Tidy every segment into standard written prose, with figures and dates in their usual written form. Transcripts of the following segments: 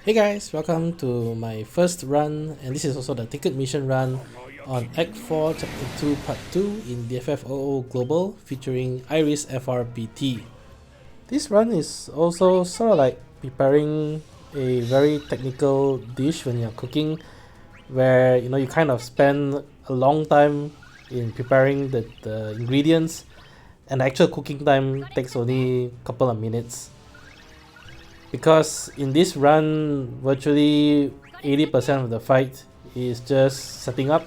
Hey guys, welcome to my first run, and this is also the ticket mission run on Act 4 Chapter 2 Part 2 in DFFOO Global featuring Iris FRPT. This run is also sort of like preparing a very technical dish when you're cooking, where you kind of spend a long time in preparing the ingredients, and the actual cooking time takes only a couple of minutes. Because in this run, virtually 80% of the fight is just setting up.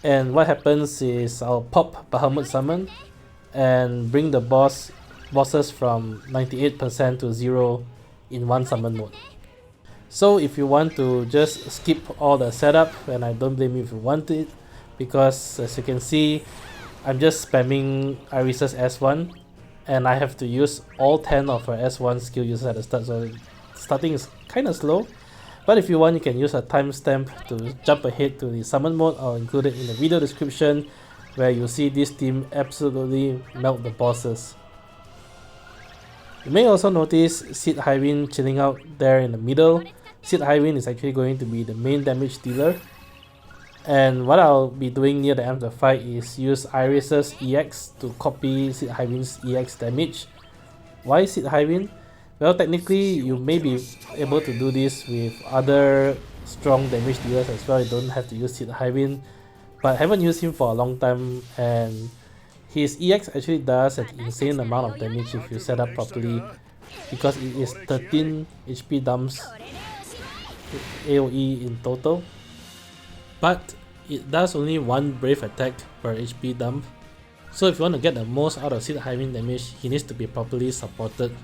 And what happens is I'll pop Bahamut Summon and bring the bosses from 98% to 0 in one summon mode. So if you want to just skip all the setup, and I don't blame you if you want it, because as you can see, I'm just spamming Iris's S1 and I have to use all 10 of her S1 skill uses at the start, so starting is kind of slow. But if you want, you can use a timestamp to jump ahead to the summon mode. I'll include it in the video description, where you'll see this team absolutely melt the bosses. You may also notice Cid Highwind chilling out there in the middle. Cid Highwind is actually going to be the main damage dealer. And what I'll be doing near the end of the fight is use Iris's EX to copy Cid Highwind's EX damage. Why Cid Highwind? Well, technically you may be able to do this with other strong damage dealers as well. You don't have to use Cid Highwind, but I haven't used him for a long time, and his EX actually does an insane amount of damage if you set up properly, because it is 13 HP dumps AoE in total. But it does only one brave attack per HP dump, so if you want to get the most out of Cid Highwind damage, he needs to be properly supported.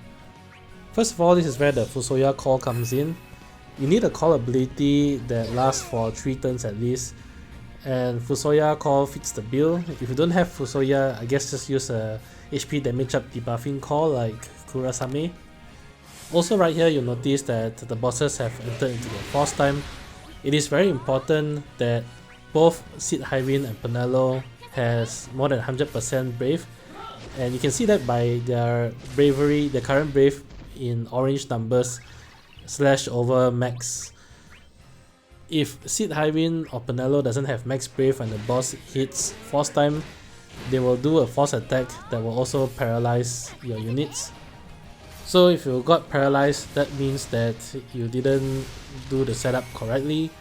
First of all, this is where the FuSoYa call comes in. You need a call ability that lasts for 3 turns at least, and FuSoYa call fits the bill. If you don't have FuSoYa, I guess just use a HP damage up debuffing call like Kurasame. Also right here, you'll notice that the bosses have entered into the force time. It is very important that both Cid Highwind and Penelo has more than 100% brave, and you can see that by their bravery, their current brave in orange numbers slash over max. If Cid Highwind or Penelo doesn't have max brave and the boss hits force time, they will do a force attack that will also paralyze your units. So if you got paralyzed, that means that you didn't do the setup correctly.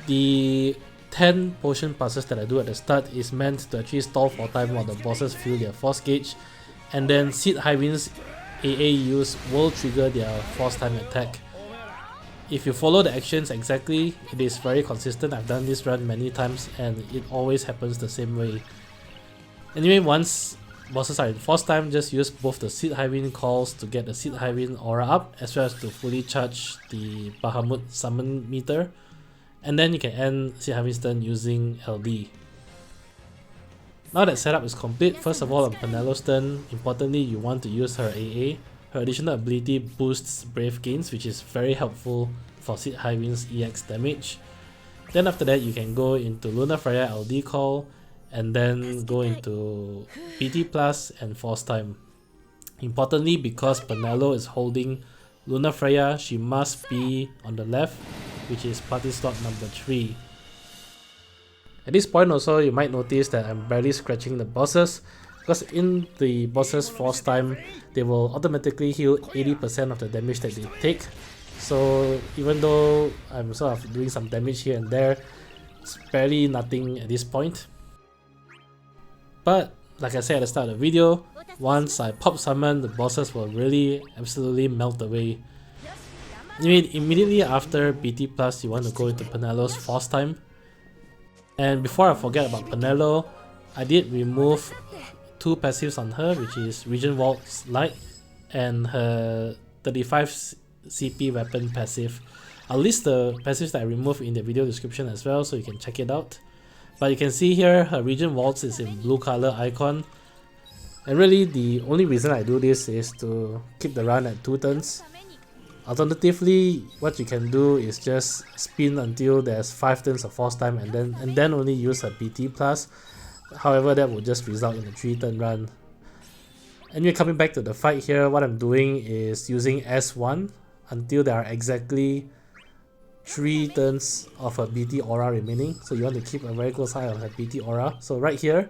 The 10 potion passes that I do at the start is meant to actually stall for time while the bosses fill their force gauge, and then Cid Highwind's AA use will trigger their force time attack. If you follow the actions exactly, it is very consistent. I've done this run many times and it always happens the same way. Anyway, once bosses are in force time, just use both the Cid Highwind calls to get the Cid Highwind aura up, as well as to fully charge the Bahamut summon meter, and then you can end Cid Highwind's turn using LD. Now that setup is complete, first of all on Penelo's turn, importantly you want to use her AA. Her additional ability boosts brave gains, which is very helpful for Cid Highwind's EX damage. Then after that you can go into Lunafreya LD call, and then go into PT plus and force time. Importantly, because Penelo is holding Lunafreya, she must be on the left, which is party slot number 3. At this point also, you might notice that I'm barely scratching the bosses, because in the bosses force time, they will automatically heal 80% of the damage that they take. So even though I'm sort of doing some damage here and there, it's barely nothing at this point. But like I said at the start of the video, once I pop summon, the bosses will really absolutely melt away. Immediately after BT plus, you want to go into Penelo's force time. And before I forget about Penelo, I did remove 2 passives on her, which is Regen Waltz Lite and her 35 CP weapon passive. I'll list the passives that I removed in the video description as well, so you can check it out. But you can see here her Regen Waltz is in blue color icon, and really the only reason I do this is to keep the run at 2 turns. Alternatively, what you can do is just spin until there's 5 turns of force time and then only use a BT plus. However, that would just result in a 3 turn run. Anyway, coming back to the fight here, what I'm doing is using S1. until there are exactly 3 turns of a BT aura remaining. So you want to keep a very close eye on her BT aura. So right here,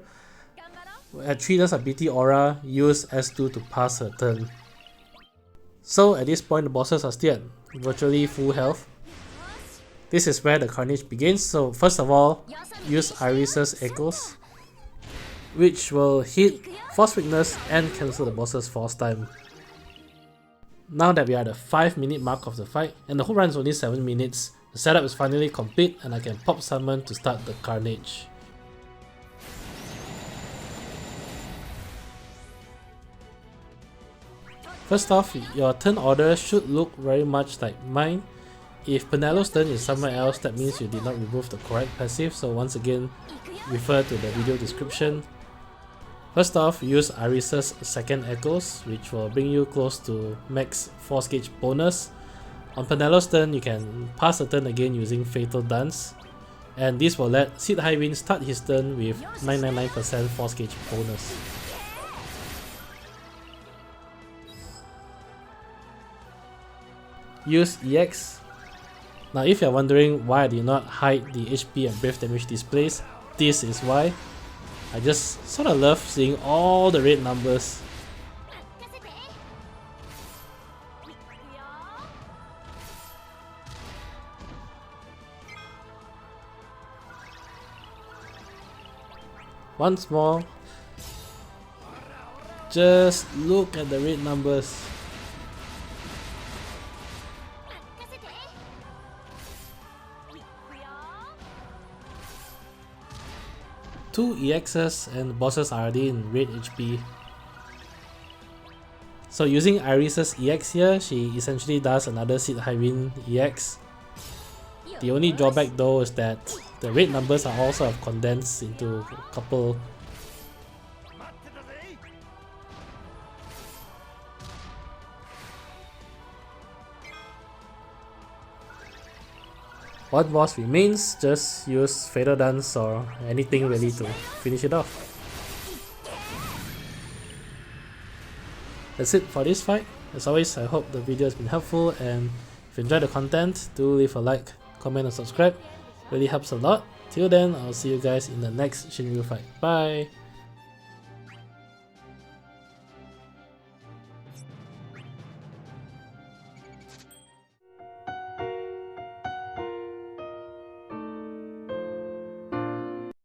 at 3 turns of BT aura, use S2 to pass her turn. So at this point the bosses are still at virtually full health. This is where the carnage begins. So first of all, use Iris's Echoes, which will hit Force Weakness and cancel the boss's Force time. Now that we are at the 5-minute mark of the fight, and the whole run is only 7 minutes, the setup is finally complete and I can pop summon to start the carnage. First off, your turn order should look very much like mine. If Penelo's turn is somewhere else, that means you did not remove the correct passive, so once again, refer to the video description. First off, use Iris's second Echoes, which will bring you close to max Force Gauge bonus. On Penelo's turn, you can pass the turn again using Fatal Dance, and this will let Cid Highwind start his turn with 999% Force Gauge bonus. Use EX. Now if you're wondering why I did not hide the HP and Brave damage displays, this is why. I just sort of love seeing all the red numbers. Once more, just look at the red numbers. Two EXs and the bosses are already in red HP. So using Iris's EX here, she essentially does another Cid Highwind EX. The only drawback though is that the red numbers are all sort of condensed into a couple. One boss remains, just use Fatal Dance or anything really to finish it off. That's it for this fight. As always, I hope the video has been helpful, and if you enjoyed the content, do leave a like, comment and subscribe. Really helps a lot. Till then, I'll see you guys in the next Shinryu fight. Bye!